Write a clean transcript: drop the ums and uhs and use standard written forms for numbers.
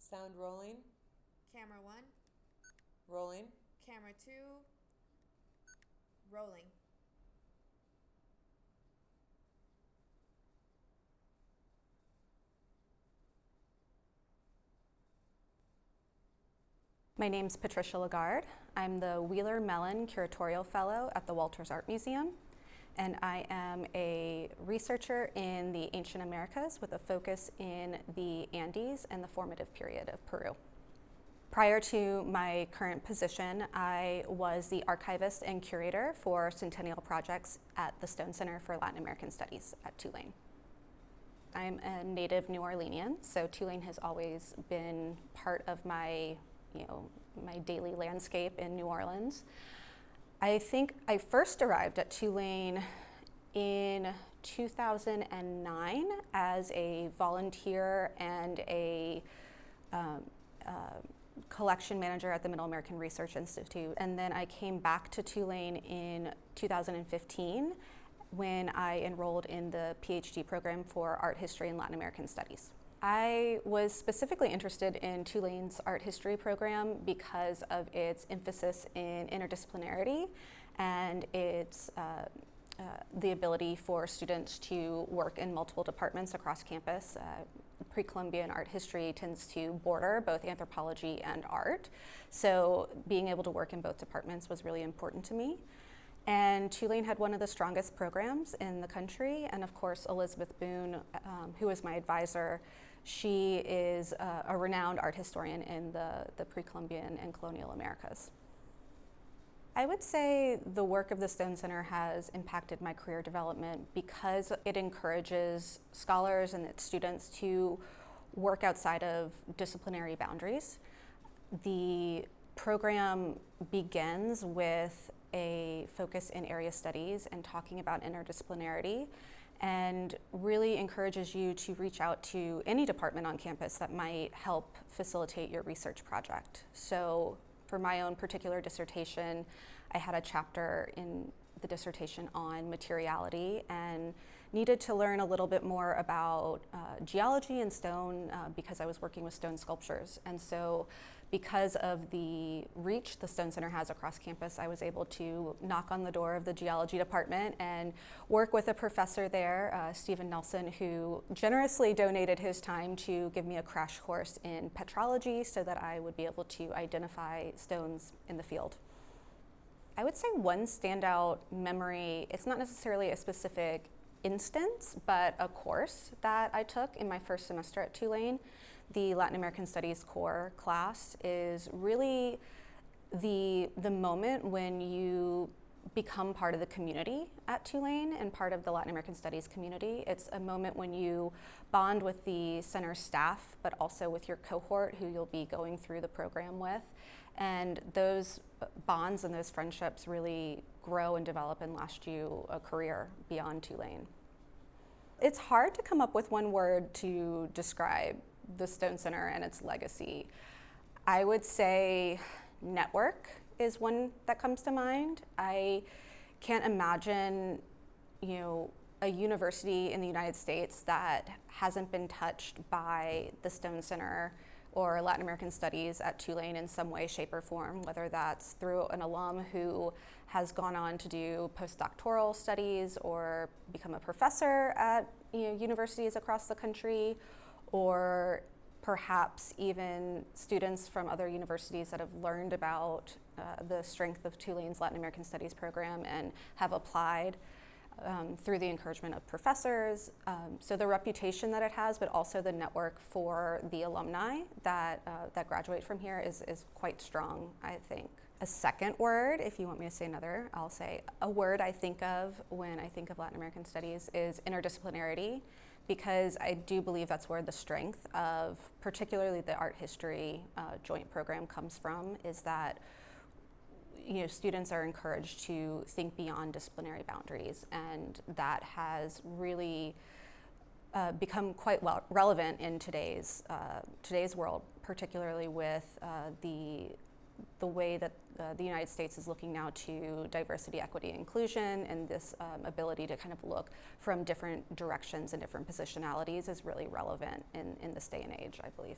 Sound rolling. Camera 1. Rolling. Camera 2. Rolling. My name's Patricia Lagarde. I'm the Wheeler Mellon Curatorial Fellow at the Walters Art Museum, and I am a researcher in the ancient Americas with a focus in the Andes and the formative period of Peru. Prior to my current position, I was the archivist and curator for centennial projects at the Stone Center for Latin American Studies at Tulane. I'm a native New Orleanian, so Tulane has always been part of my my daily landscape in New Orleans. I think I first arrived at Tulane in 2009 as a volunteer and a collection manager at the Middle American Research Institute. And then I came back to Tulane in 2015 when I enrolled in the PhD program for Art History and Latin American Studies. I was specifically interested in Tulane's art history program because of its emphasis in interdisciplinarity and its the ability for students to work in multiple departments across campus. Pre-Columbian art history tends to border both anthropology and art, so being able to work in both departments was really important to me. And Tulane had one of the strongest programs in the country, and of course Elizabeth Boone, who was my advisor, she is a renowned art historian in the pre-Columbian and colonial Americas. I would say the work of the Stone Center has impacted my career development because it encourages scholars and its students to work outside of disciplinary boundaries. The program begins with a focus in area studies and talking about interdisciplinarity, and really encourages you to reach out to any department on campus that might help facilitate your research project. So for my own particular dissertation, I had a chapter in the dissertation on materiality and needed to learn a little bit more about geology and stone because I was working with stone sculptures. And so because of the reach the Stone Center has across campus, I was able to knock on the door of the geology department and work with a professor there, Stephen Nelson, who generously donated his time to give me a crash course in petrology so that I would be able to identify stones in the field. I would say one standout memory, it's not necessarily a specific instance, but a course that I took in my first semester at Tulane. The Latin American Studies core class is really the moment when you become part of the community at Tulane and part of the Latin American Studies community. It's a moment when you bond with the center staff, but also with your cohort who you'll be going through the program with. And those bonds and those friendships really grow and develop and last you a career beyond Tulane. It's hard to come up with one word to describe the Stone Center and its legacy. I would say network is one that comes to mind. I can't imagine, a university in the United States that hasn't been touched by the Stone Center or Latin American Studies at Tulane in some way, shape, or form, whether that's through an alum who has gone on to do postdoctoral studies or become a professor at universities across the country, or perhaps even students from other universities that have learned about the strength of Tulane's Latin American Studies program and have applied through the encouragement of professors. So the reputation that it has, but also the network for the alumni that graduate from here is quite strong, I think. A second word, if you want me to say another, I'll say a word I think of when I think of Latin American Studies is interdisciplinarity, because I do believe that's where the strength of particularly the art history joint program comes from, is that students are encouraged to think beyond disciplinary boundaries, and that has really become quite relevant in today's world, particularly with the way that the United States is looking now to diversity, equity, inclusion, and this ability to kind of look from different directions and different positionalities is really relevant in this day and age, I believe.